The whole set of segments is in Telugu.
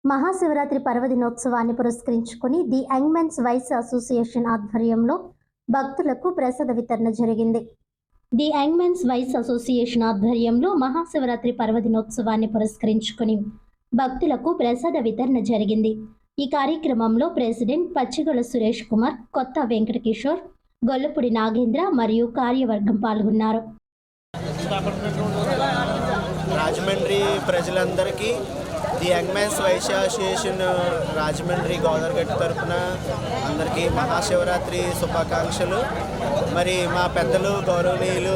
మహాశివరాత్రి పర్వదినోత్సవాన్ని పురస్కరించుకుని the young men's wise association ఆధ్వర్యంలో భక్తులకు ప్రసాద వితరణ జరిగింది. The young men's wise association ఆధ్వర్యంలో మహాశివరాత్రి పర్వదినోత్సవాన్ని పురస్కరించుకుని భక్తులకు ప్రసాద వితరణ జరిగింది. ఈ కార్యక్రమంలో ప్రెసిడెంట్ పచ్చిగొల సురేష్ కుమార్, కొత్త వెంకటకిషోర్, గొల్లపూడి నాగేంద్ర మరియు కార్యవర్గం పాల్గొన్నారు. రాజమండ్రి ప్రజలందరికీ the young men's wise association Rajahmundry గోదావరిగట్టు తరఫున అందరికీ మహాశివరాత్రి శుభాకాంక్షలు. మరి మా పెద్దలు గౌరవనీయులు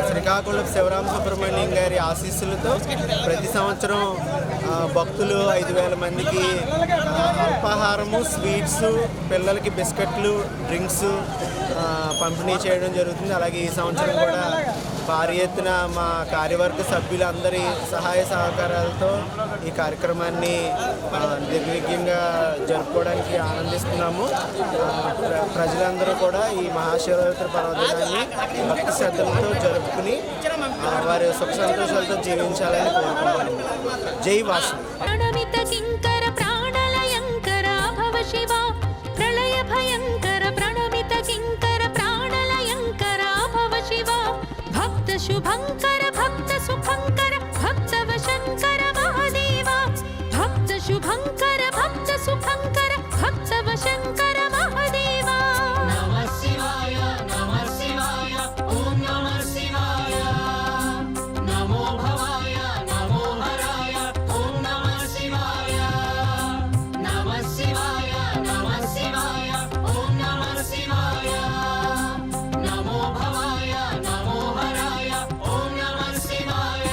శ్రీకాకుళం శివరామ సుబ్రహ్మణ్యం గారి ఆశీస్సులతో ప్రతి సంవత్సరం భక్తులు 5,000 మందికి అల్పాహారము, స్వీట్స్, పిల్లలకి బిస్కెట్లు, డ్రింక్స్ పంపిణీ చేయడం జరుగుతుంది. అలాగే ఈ సంవత్సరం కూడా భారీ ఎత్తున మా కార్యవర్గ సభ్యులందరి సహాయ సహకారాలతో ఈ కార్యక్రమాన్ని నిర్విఘ్నంగా జరుపుకోవడానికి ఆనందిస్తున్నాము. ప్రజలందరూ కూడా ఈ మహాశివరాత్రి పర్వదినాన్ని భక్తి శ్రద్ధలతో జరుపుకుని వారి సుఖ సంతోషాలతో జీవించాలని కోరుకుంటున్నాము. జై వాసు. शुभंकर भक्त सुखंकर भक्त वशंकर महादेवा भक्त शुभंकर भक्त सुखंकर भक्त वशंकर महादेवा नमः शिवाय ओम नमः शिवाय नमो भवाय नमो हराय ओम नमः शिवाय नमः शिवाय ओम नमः शिवाय नमो भवाय नमो हराय शिवाय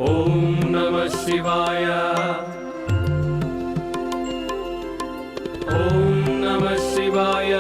ओम नमः शिवाय ओम नमः शिवाय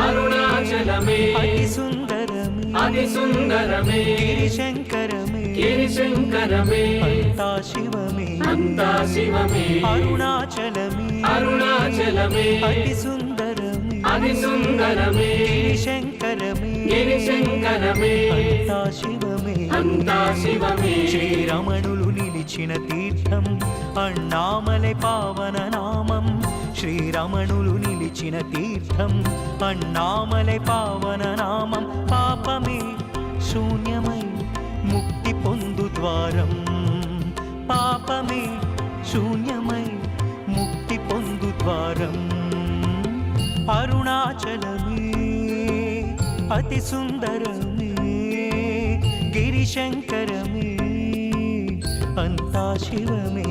అరుణాచలమే అతి సుందరమే గిరిశంకరమే అంతా శివమే అరుణాచలమే అతి సుందరమే గిరిశంకరమే అంతా శివమే శ్రీరమణులు నిలిచిన తీర్థం అన్నామలై పావన నామం. శ్రీరమణులు నిలిచిన తీర్థం అన్నామలై పావన నామం. పాపమే శూన్యమై ముక్తి పొందు ద్వారం. పాపమే శూన్యమై ముక్తి పొందు ద్వారం. అరుణాచలమే అతి సుందరమే గిరిశంకరమే అంతా శివమే.